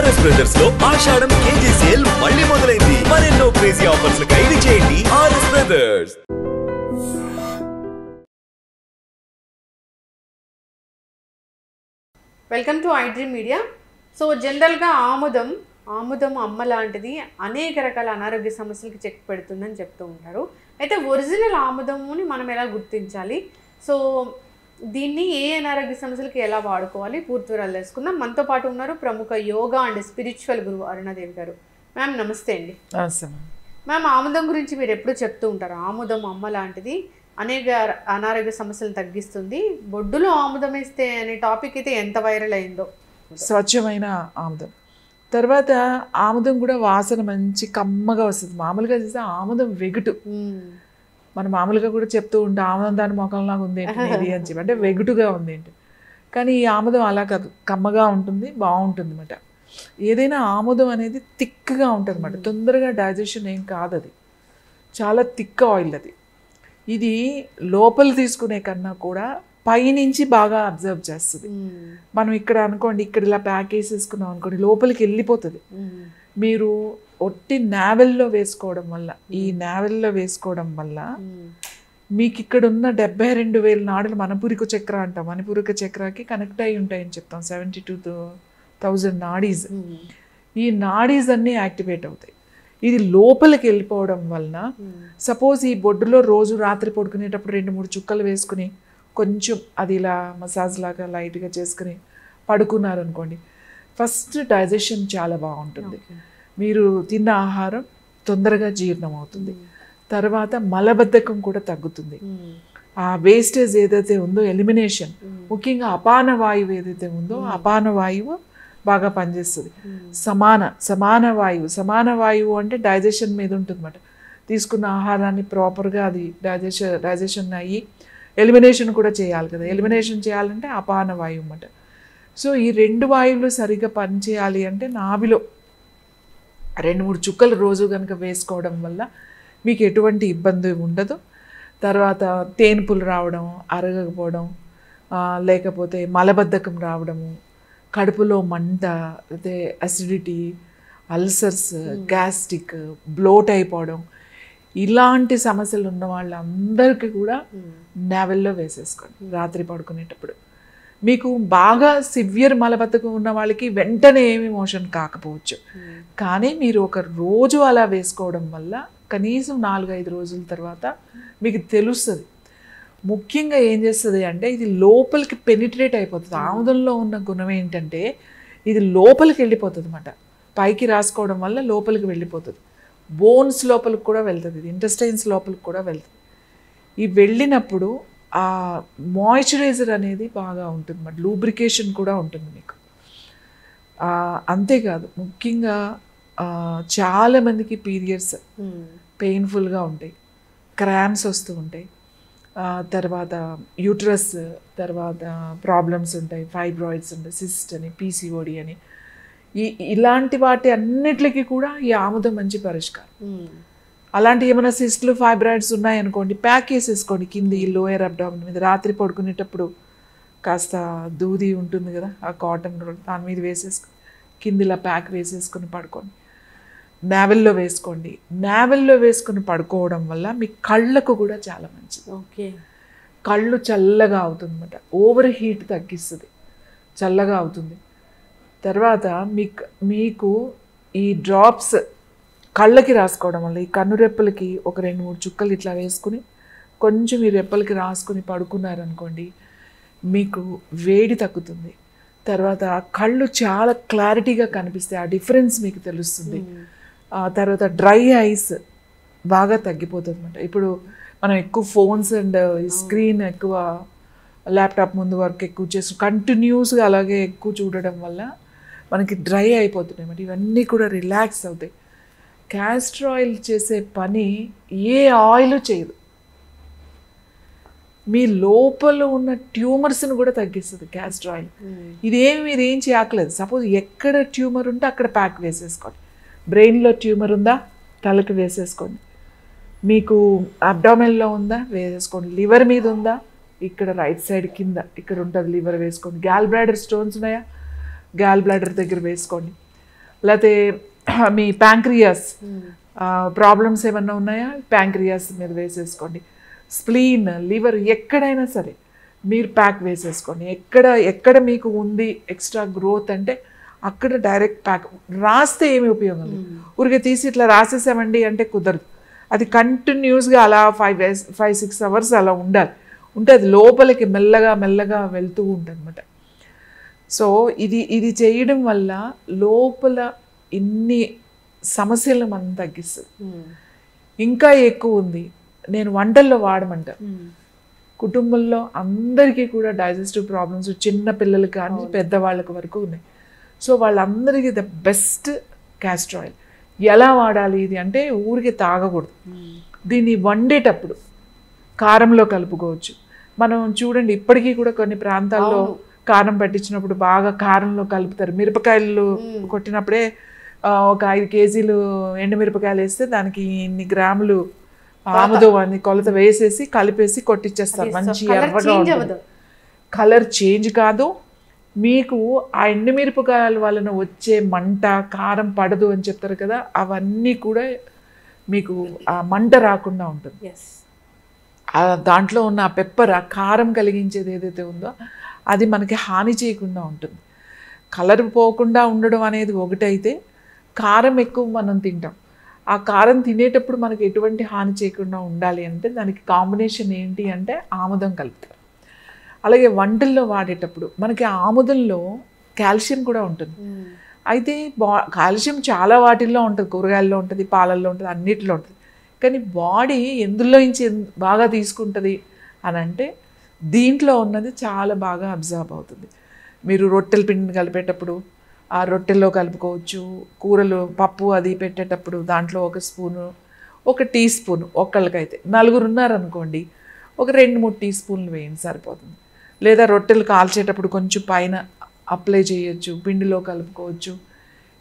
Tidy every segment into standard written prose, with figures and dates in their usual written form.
RS brothers లో ఆషాఢం KG sale మళ్ళీ మొదలైంది. మరెన్నో క్రేజీ ఆఫర్స్ ఖైదీ చేయండి RS brothers. Welcome to iDream media. So జనరల్గా ఆముదం అమ్మ లాంటిది అనేక రకాల అనారోగ్య సమస్యలకి చెక్ పెడుతుందని చెప్తూ ఉంటారు. అయితే ఒరిజినల్ ఆముదముని మనం ఎలా గుర్తించాలి, సో దీన్ని ఏ అనారోగ్య సమస్యలకి ఎలా వాడుకోవాలి, పూర్తి వివరాలు తెలుసుకుందాం. మనతో పాటు ఉన్నారు ప్రముఖ యోగా అండ్ స్పిరిచువల్ గురువు అరుణాదేవి గారు. మ్యామ్ నమస్తే అండి. మ్యామ్, ఆముదం గురించి మీరు ఎప్పుడు చెప్తూ ఉంటారు, ఆముదం అమ్మ లాంటిది అనేక అనారోగ్య సమస్యలను తగ్గిస్తుంది, బొడ్డులో ఆముదం వేస్తే అనే టాపిక్ అయితే ఎంత వైరల్ అయిందో. స్వచ్ఛమైన ఆముదం తర్వాత ఆముదం కూడా వాసన మంచి కమ్మగా వస్తుంది. మామూలుగా చేస్తే ఆముదం వెగుటు, మనం మామూలుగా కూడా చెప్తూ ఉంటాం ఆముదం దాని మొఖంలాగా ఉంది ఏంటి అని చెప్పి, అంటే వెగుటుగా ఉంది ఏంటి. కానీ ఈ ఆముదం అలా కాదు, కమ్మగా ఉంటుంది, బాగుంటుంది అన్నమాట. ఏదైనా ఆముదం అనేది థిక్గా ఉంటుంది అన్నమాట, తొందరగా డైజెషన్ ఏం కాదు, అది చాలా థిక్ ఆయిల్. అది ఇది లోపల తీసుకునే కన్నా కూడా పైనుంచి బాగా అబ్జర్వ్ చేస్తుంది. మనం ఇక్కడ అనుకోండి, ఇక్కడ ఇలా ప్యాక్ వేసేసుకున్నాం అనుకోండి, లోపలికి వెళ్ళిపోతుంది. మీరు ఒట్టి నావెల్లో వేసుకోవడం వల్ల, ఈ నావెల్లో వేసుకోవడం వల్ల మీకు ఇక్కడ ఉన్న 72,000 నాడులు మనపూరిక చక్ర అంటాం, మనపూరిక చక్రకి కనెక్ట్ అయి ఉంటాయని చెప్తాం. 72,000 నాడీస్, ఈ నాడీస్ అన్నీ యాక్టివేట్ అవుతాయి. ఇది లోపలికి వెళ్ళిపోవడం వలన సపోజ్ ఈ బొడ్డులో రోజు రాత్రి పడుకునేటప్పుడు 2-3 చుక్కలు వేసుకుని కొంచెం అది ఇలా మసాజ్ లాగా లైట్గా చేసుకుని పడుకున్నారనుకోండి, ఫస్ట్ డైజెషన్ చాలా బాగుంటుంది. మీరు తిన్న ఆహారం తొందరగా జీర్ణం అవుతుంది. తర్వాత మలబద్ధకం కూడా తగ్గుతుంది. ఆ వేస్టేజ్ ఏదైతే ఉందో ఎలిమినేషన్, ముఖ్యంగా అపాన వాయువు ఏదైతే ఉందో అపాన వాయువు బాగా పనిచేస్తుంది. సమాన వాయువు అంటే డైజెషన్ మీద ఉంటుంది అన్నమాట. తీసుకున్న ఆహారాన్ని ప్రాపర్గా అది డైజెషన్ అయ్యి ఎలిమినేషన్ కూడా చేయాలి కదా. ఎలిమినేషన్ చేయాలంటే అపాన వాయువు అన్నమాట. సో ఈ 2 వాయువులు సరిగ్గా పనిచేయాలి అంటే నాభిలో 2-3 చుక్కలు రోజు కనుక వేసుకోవడం వల్ల మీకు ఎటువంటి ఇబ్బంది ఉండదు. తర్వాత తేన్పులు రావడం, అరగకపోవడం, లేకపోతే మలబద్ధకం రావడము, కడుపులో మంట, అయితే అసిడిటీ, అల్సర్స్, గ్యాస్ట్రిక్, బ్లోట్ అయిపోవడం, ఇలాంటి సమస్యలు ఉన్న వాళ్ళందరికీ కూడా నావెల్లో వేసేసుకోండి రాత్రి పడుకునేటప్పుడు. మీకు బాగా సివియర్ మలబద్ధకం ఉన్న వాళ్ళకి వెంటనే ఏమి మోషన్ కాకపోవచ్చు, కానీ మీరు ఒక రోజు అలా వేసుకోవడం వల్ల కనీసం 4-5 రోజుల తర్వాత మీకు తెలుస్తుంది. ముఖ్యంగా ఏం చేస్తుంది అంటే ఇది లోపలికి పెనిట్రేట్ అయిపోతుంది. ఆముదంలో ఉన్న గుణం ఏంటంటే ఇది లోపలికి వెళ్ళిపోతుంది అన్నమాట. పైకి రాసుకోవడం వల్ల లోపలికి వెళ్ళిపోతుంది, బోన్స్ లోపలికి కూడా వెళ్తుంది, ఇది ఇంటెస్టైన్స్ లోపలికి కూడా వెళ్తుంది. ఈ వెళ్ళినప్పుడు ఆ మాయిశ్చరైజర్ అనేది బాగా ఉంటుంది అన్నమాట, లూబ్రికేషన్ కూడా ఉంటుంది మీకు. అంతేకాదు ముఖ్యంగా చాలామందికి పీరియడ్స్ పెయిన్ఫుల్గా ఉంటాయి, క్రాంప్స్ వస్తూ ఉంటాయి, తర్వాత యూట్రస్ తర్వాత ప్రాబ్లమ్స్ ఉంటాయి, ఫైబ్రాయిడ్స్ ఉంటాయి, సిస్ట్ అని, పీసీఓడి అని, ఇలాంటి వాటి అన్నిటికీ కూడా ఈ ఆముదం మంచి పరిష్కారం. అలాంటి ఏమైనా సిస్ట్లు ఫైబ్రాయిడ్స్ ఉన్నాయనుకోండి, ప్యాక్ వేసేసుకోండి కింది లోయర్ అబ్డామిన్ మీద. రాత్రి పడుకునేటప్పుడు కాస్త దూది ఉంటుంది కదా, ఆ కాటన్ రోల్ దాని మీద వేసేసుకొని కిందిలా ప్యాక్ వేసేసుకొని పడుకోండి. నావెల్లో వేసుకోండి. నావెల్లో వేసుకొని పడుకోవడం వల్ల మీ కళ్ళకు కూడా చాలా మంచిది. ఓకే, కళ్ళు చల్లగా అవుతుంది అన్నమాట, ఓవర్ హీట్ తగ్గిస్తుంది, చల్లగా అవుతుంది. తర్వాత మీకు ఈ డ్రాప్స్ కళ్ళకి రాసుకోవడం వల్ల, ఈ కన్నురెప్పలకి ఒక 2-3 చుక్కలు ఇట్లా వేసుకుని కొంచెం ఈ రెప్పలకి రాసుకుని పడుకున్నారనుకోండి, మీకు వేడి తగ్గుతుంది. తర్వాత కళ్ళు చాలా క్లారిటీగా కనిపిస్తాయి, ఆ డిఫరెన్స్ మీకు తెలుస్తుంది. తర్వాత డ్రై ఐస్ బాగా తగ్గిపోతుంది అన్నమాట. ఇప్పుడు మనం ఎక్కువ ఫోన్స్ అండ్ స్క్రీన్ ఎక్కువ ల్యాప్టాప్ ముందు వర్క్ ఎక్కువ చేసి కంటిన్యూస్గా అలాగే ఎక్కువ చూడడం వల్ల మనకి డ్రై అయిపోతున్నాయి అన్నమాట. ఇవన్నీ కూడా రిలాక్స్ అవుతాయి. క్యాస్టర్ ఆయిల్ చేసే పని ఏ ఆయిల్ చేయదు, మీ లోపల ఉన్న ట్యూమర్స్ని కూడా తగ్గిస్తుంది క్యాస్టర్ ఆయిల్. ఇదేమి మీరు ఏం చేయక్కలేదు. సపోజ్ ఎక్కడ ట్యూమర్ ఉంటే అక్కడ ప్యాక్ వేసేసుకోండి. బ్రెయిన్లో ట్యూమర్ ఉందా, తలకి వేసేసుకోండి. మీకు అబ్డామిన్లో ఉందా, వేసేసుకోండి. లివర్ మీద ఉందా, ఇక్కడ రైట్ సైడ్ కింద ఇక్కడ ఉంటుంది లివర్, వేసుకోండి. గ్యాల్ బ్లాడర్ స్టోన్స్ ఉన్నాయా, గ్యాల్ బ్లాడర్ దగ్గర వేసుకోండి. లేకపోతే మీ ప్యాంక్రియాస్ ప్రాబ్లమ్స్ ఏమన్నా ఉన్నాయా, ప్యాంక్రియాస్ మీద వేసేసుకోండి. స్ప్లీన్, లివర్, ఎక్కడైనా సరే మీరు ప్యాక్ వేసేసుకోండి. ఎక్కడ మీకు ఉంది ఎక్స్ట్రా గ్రోత్ అంటే అక్కడ డైరెక్ట్ ప్యాక్. రాస్తే ఏమి ఉపయోగం లేదు, ఊరికే తీసి ఇట్లా రాసేసామండి అంటే కుదరదు. అది కంటిన్యూస్గా అలా 5-6 అవర్స్ అలా ఉండాలి. ఉంటే అది లోపలికి మెల్లగా వెళ్తూ ఉంటుంది అనమాట. సో ఇది చేయడం వల్ల లోపల ఇన్ని సమస్యలను మనం తగ్గిస్తుంది. ఇంకా ఎక్కువ ఉంది, నేను వంటల్లో వాడమంట. కుటుంబంలో అందరికీ కూడా డైజెస్టివ్ ప్రాబ్లమ్స్, చిన్న పిల్లలు కానీ పెద్దవాళ్ళకి వరకు ఉన్నాయి. సో వాళ్ళందరికీ ద బెస్ట్ క్యాస్టర్ ఆయిల్. ఎలా వాడాలి ఇది అంటే ఊరికి తాగకూడదు. దీన్ని వండేటప్పుడు కారంలో కలుపుకోవచ్చు. మనం చూడండి ఇప్పటికీ కూడా కొన్ని ప్రాంతాల్లో కారం పట్టించినప్పుడు బాగా కారంలో కలుపుతారు. మిరపకాయలు కొట్టినప్పుడే ఒక 5 కేజీలు ఎండుమిరపకాయలు వేస్తే దానికి ఇన్ని గ్రాములు ఆముదం అని కొలత వేసేసి కలిపేసి కొట్టించేస్తారు. మంచి ఎర్రగా ఉంటుంది. కలర్ చేంజ్ కాదు, మీకు ఆ ఎండుమిరపకాయల వలన వచ్చే మంట, కారం పడదు అని చెప్తారు కదా, అవన్నీ కూడా మీకు ఆ మంట రాకుండా ఉంటుంది. దాంట్లో ఉన్న ఆ పెప్పర్, ఆ కారం కలిగించేది ఏదైతే ఉందో అది మనకి హాని చేయకుండా ఉంటుంది. కలర్ పోకుండా ఉండడం అనేది ఒకటైతే, కారం ఎక్కువ మనం తింటాం. ఆ కారం తినేటప్పుడు మనకి ఎటువంటి హాని చేయకుండా ఉండాలి అంటే దానికి కాంబినేషన్ ఏంటి అంటే ఆముదం కలుపుతారు. అలాగే వంటల్లో వాడేటప్పుడు మనకి ఆముదంలో కాల్షియం కూడా ఉంటుంది. అయితే కాల్షియం చాలా వాటిల్లో ఉంటుంది, కూరగాయల్లో ఉంటుంది, పాలల్లో ఉంటుంది, అన్నిటిలో ఉంటుంది. కానీ బాడీ ఎందులో నుంచి బాగా తీసుకుంటుంది అని అంటే దీంట్లో ఉన్నది చాలా బాగా అబ్జర్వ్ అవుతుంది. మీరు రొట్టెల పిండిని కలిపేటప్పుడు ఆ రొట్టెల్లో కలుపుకోవచ్చు. కూరలు, పప్పు అది పెట్టేటప్పుడు దాంట్లో 1 స్పూను, 1 టీ స్పూన్, ఒక్కళ్ళకైతే 4 ఉన్నారనుకోండి ఒక 2-3 టీ స్పూన్లు వేయండి సరిపోతుంది. లేదా రొట్టెలు కాల్చేటప్పుడు కొంచెం పైన అప్లై చేయొచ్చు, పిండిలో కలుపుకోవచ్చు.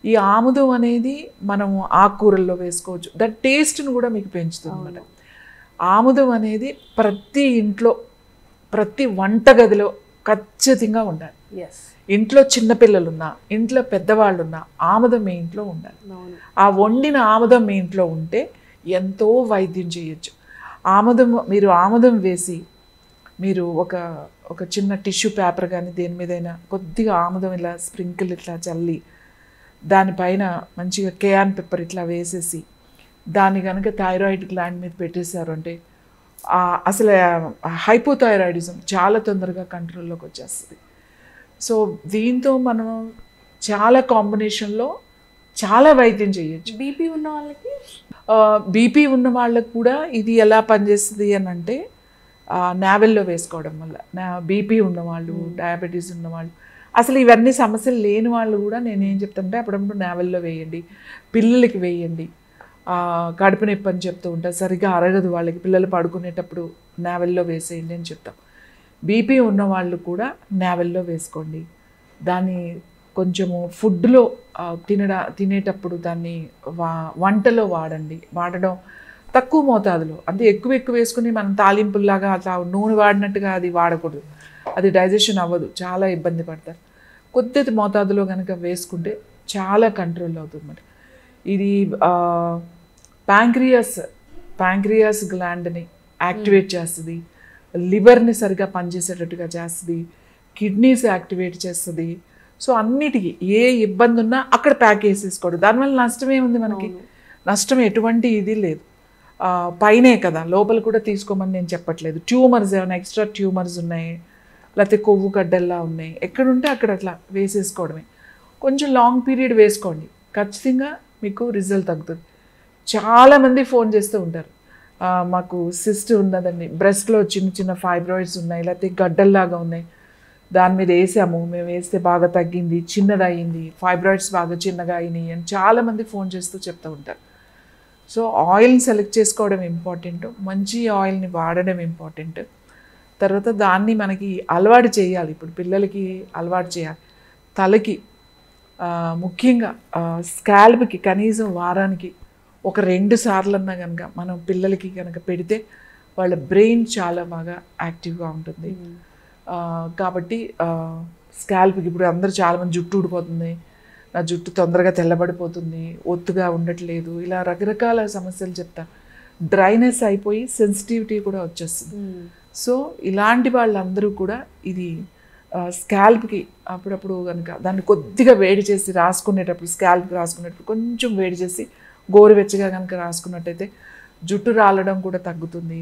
ఈ ఆముదం అనేది మనము ఆకుకూరల్లో వేసుకోవచ్చు. దాని టేస్ట్ను కూడా మీకు పెంచుతుంది అన్నమాట. ఆముదం అనేది ప్రతి ఇంట్లో, ప్రతి వంటగదిలో ఖచ్చితంగా ఉండాలి. ఇంట్లో చిన్నపిల్లలున్నా, ఇంట్లో పెద్దవాళ్ళున్నా ఆముదం మీ ఇంట్లో ఉండాలి. ఆ వండిన ఆముదం మీ ఇంట్లో ఉంటే ఎంతో వైద్యం చేయొచ్చు. మీరు ఆముదం వేసి మీరు ఒక చిన్న టిష్యూ పేపర్ కానీ దేని మీదైనా కొద్దిగా ఆముదం ఇలా స్ప్రింకిల్ ఇట్లా చల్లి దానిపైన మంచిగా కేయాన్ పెప్పర్ ఇట్లా వేసేసి దాన్ని కనుక థైరాయిడ్ గ్లాండ్ మీద పెట్టేశారు అంటే అసలు హైపోథైరాయిడిజం చాలా తొందరగా కంట్రోల్లోకి వచ్చేస్తుంది. సో దీంతో మనం చాలా కాంబినేషన్లో చాలా వైద్యం చేయొచ్చు. బీపీ ఉన్న వాళ్ళకి, బీపీ ఉన్న వాళ్ళకి కూడా ఇది ఎలా పనిచేస్తుంది అని అంటే నావెల్లో వేసుకోవడం వల్ల, బీపీ ఉన్నవాళ్ళు, డయాబెటీస్ ఉన్నవాళ్ళు, అసలు ఇవన్నీ సమస్యలు లేని వాళ్ళు కూడా నేనేం చెప్తానంటే అప్పుడప్పుడు నావెల్లో వేయండి, పిల్లలకి వేయండి. కడుపు నొప్పి అని చెప్తూ ఉంటారు, సరిగ్గా అరగదు వాళ్ళకి, పిల్లలు పడుకునేటప్పుడు నావెల్లో వేసేయండి అని చెప్తాం. బీపీ ఉన్నవాళ్ళు కూడా నావెల్లో వేసుకోండి. దాన్ని కొంచెము ఫుడ్లో తినేటప్పుడు దాన్ని వంటలో వాడడం తక్కువ మోతాదులో, అంటే ఎక్కువ వేసుకుని మనం తాలింపుల్లాగా అట్లా నూనె వాడినట్టుగా అది వాడకూడదు. అది డైజెషన్ అవ్వదు, చాలా ఇబ్బంది పడతారు. కొద్ది మోతాదులో కనుక వేసుకుంటే చాలా కంట్రోల్ అవుతుంది అన్నమాట. ఇది ప్యాంక్రియాస్ గ్లాండ్ని యాక్టివేట్ చేస్తుంది, లివర్ని సరిగా పనిచేసేటట్టుగా చేస్తుంది, కిడ్నీస్ యాక్టివేట్ చేస్తుంది. సో అన్నిటికీ ఏ ఇబ్బంది ఉన్నా అక్కడ ప్యాక్ వేసేసుకోవడం. దానివల్ల నష్టం ఏముంది మనకి? నష్టం ఎటువంటి ఇది లేదు. పైనే కదా, లోపల కూడా తీసుకోమని నేను చెప్పట్లేదు. ట్యూమర్స్ ఏమైనా ఎక్స్ట్రా ట్యూమర్స్ ఉన్నాయి, లేకపోతే కొవ్వు గడ్డల్లా ఉన్నాయి, ఎక్కడుంటే అక్కడ అట్లా వేసేసుకోవడమే. కొంచెం లాంగ్ పీరియడ్ వేసుకోండి, ఖచ్చితంగా మీకు రిజల్ట్ తగ్గుతుంది. చాలామంది ఫోన్ చేస్తూ ఉంటారు, మాకు సిస్ట్ ఉన్నదండి, బ్రెస్ట్లో చిన్న ఫైబ్రాయిడ్స్ ఉన్నాయి, లేకపోతే గడ్డల్లాగా ఉన్నాయి, దాని మీద వేసాము, మేము వేస్తే బాగా తగ్గింది, చిన్నదయ్యింది, ఫైబ్రాయిడ్స్ బాగా చిన్నగా అయినాయి అని చాలామంది ఫోన్ చేస్తూ చెప్తూ ఉంటారు. సో ఆయిల్ని సెలెక్ట్ చేసుకోవడం ఇంపార్టెంట్, మంచి ఆయిల్ని వాడడం ఇంపార్టెంట్. తర్వాత దాన్ని మనకి అలవాటు చేయాలి. ఇప్పుడు పిల్లలకి అలవాటు చేయాలి. తలకి ముఖ్యంగా స్కాల్ప్కి కనీసం వారానికి 2 సార్లన్నా కనుక మనం పిల్లలకి కనుక పెడితే వాళ్ళ బ్రెయిన్ చాలా బాగా యాక్టివ్గా ఉంటుంది. కాబట్టి స్కాల్ప్కి ఇప్పుడు అందరూ చాలామంది జుట్టు ఊడిపోతుంది, నా జుట్టు తొందరగా తెల్లబడిపోతుంది, ఒత్తుగా ఉండట్లేదు, ఇలా రకరకాల సమస్యలు చెప్తారు. డ్రైనెస్ అయిపోయి సెన్సిటివిటీ కూడా వచ్చేస్తుంది. సో ఇలాంటి వాళ్ళందరూ కూడా ఇది స్కాల్ప్కి అప్పుడప్పుడు కనుక దాన్ని కొద్దిగా వేడి చేసి రాసుకునేటప్పుడు, స్కాల్ప్కి రాసుకునేటప్పుడు కొంచెం వేడి చేసి గోరువెచ్చగా కనుక రాసుకున్నట్టయితే జుట్టు రాలడం కూడా తగ్గుతుంది,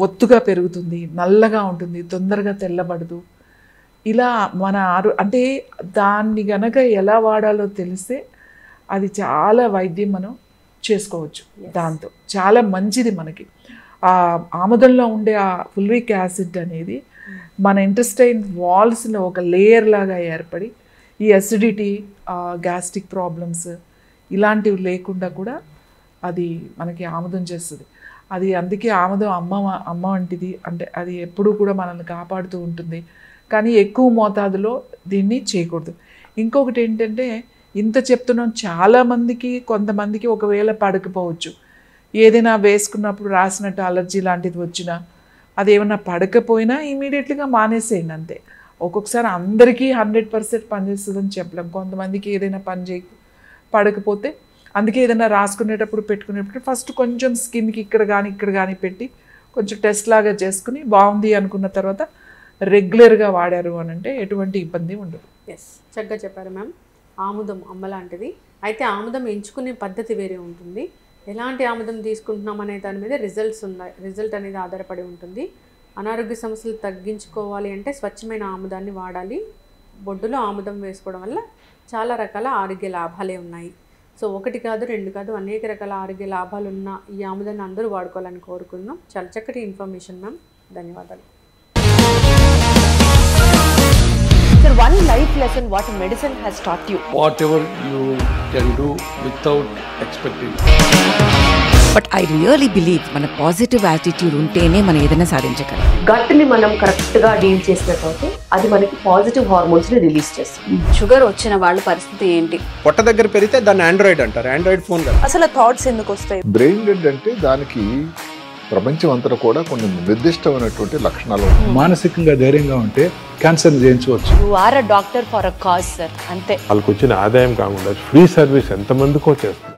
ఒత్తుగా పెరుగుతుంది, నల్లగా ఉంటుంది, తొందరగా తెల్లబడదు. ఇలా మన అంటే దాన్ని గనక ఎలా వాడాలో తెలిస్తే అది చాలా వైద్యం మనం చేసుకోవచ్చు. దాంతో చాలా మంచిది మనకి. ఆ ఆముదంలో ఉండే ఆ ఫుల్విక్ యాసిడ్ అనేది మన ఇంటెస్టైన్ వాల్స్లో ఒక లేయర్ లాగా ఏర్పడి ఈ అసిడిటీ, గ్యాస్ట్రిక్ ప్రాబ్లమ్స్ ఇలాంటివి లేకుండా కూడా అది మనకి ఆముదం చేస్తుంది. అది అందుకే ఆముదం అమ్మ వంటిది. అంటే అది ఎప్పుడూ కూడా మనల్ని కాపాడుతూ ఉంటుంది. కానీ ఎక్కువ మోతాదులో దీన్ని చేయకూడదు. ఇంకొకటి ఏంటంటే, ఇంత చెప్తున్నాం, చాలామందికి కొంతమందికి ఒకవేళ పడకపోవచ్చు, ఏదైనా వేసుకున్నప్పుడు రాసినట్టు అలర్జీ లాంటిది వచ్చినా అదేమన్నా పడకపోయినా ఇమీడియట్లీగా మానేసేయండి అంతే. ఒక్కొక్కసారి అందరికీ 100% పనిచేస్తుందని చెప్పలేం. కొంతమందికి ఏదైనా పడకపోతే అందుకే ఏదైనా రాసుకునేటప్పుడు పెట్టుకునేటప్పుడు ఫస్ట్ కొంచెం స్కిన్కి ఇక్కడ కానీ పెట్టి కొంచెం టెస్ట్ లాగా చేసుకుని బాగుంది అనుకున్న తర్వాత రెగ్యులర్గా వాడారు అని అంటే ఎటువంటి ఇబ్బంది ఉండదు. ఎస్, చక్కగా చెప్పారు మ్యామ్. ఆముదం అమ్మ లాంటిది. అయితే ఆముదం ఎంచుకునే పద్ధతి వేరే ఉంటుంది. ఎలాంటి ఆముదం తీసుకుంటున్నాం అనే దాని మీద రిజల్ట్ అనేది ఆధారపడి ఉంటుంది. అనారోగ్య సమస్యలు తగ్గించుకోవాలి అంటే స్వచ్ఛమైన ఆముదాన్ని వాడాలి. బొడ్డులో ఆముదం వేసుకోవడం వల్ల చాలా రకాల ఆరోగ్య లాభాలే ఉన్నాయి. సో ఒకటి కాదు, రెండు కాదు, అనేక రకాల ఆరోగ్య లాభాలు ఉన్న ఈ ఆముదాన్ని అందరూ వాడుకోవాలని కోరుకుందాం. చాలా చక్కటి ఇన్ఫర్మేషన్ మ్యామ్, ధన్యవాదాలు. Sir, one life lesson what medicine has taught you. Whatever you can do without expecting. But I really believe మన పాజిటివ్ యాటిట్యూడ్ ఉంటేనే మనం ఏదైనా సాధించగలం. గట్ని మనం కరెక్ట్గా డీల్ చేసినట్లయితే అది మనకి పాజిటివ్ హార్మోన్స్ని రిలీజ్ చేస్తుంది. షుగర్ వచ్చిన వాళ్ళ పరిస్థితి ఏంటి? పొట్ట దగ్గర పెరిగితే దాన్ని ఆండ్రాయిడ్ అంటారు, ఆండ్రాయిడ్ ఫోన్ కదా. అసలు థాట్స్ ఎందుకు వస్తాయి? బ్రెయిన్ డెడ్ అంటే దానికి ప్రపంచం అంతా కూడా కొన్ని నిర్దిష్టమైనటువంటి లక్షణాలు. మానసికంగా ధైర్యంగా ఉంటే క్యాన్సర్ జయించవచ్చు. You are a doctor for a cause sir, అంతే. వాళ్ళకి వచ్చిన ఆదాయం కాకుండా ఫ్రీ సర్వీస్ ఎంతమందికో చేస్తుంది.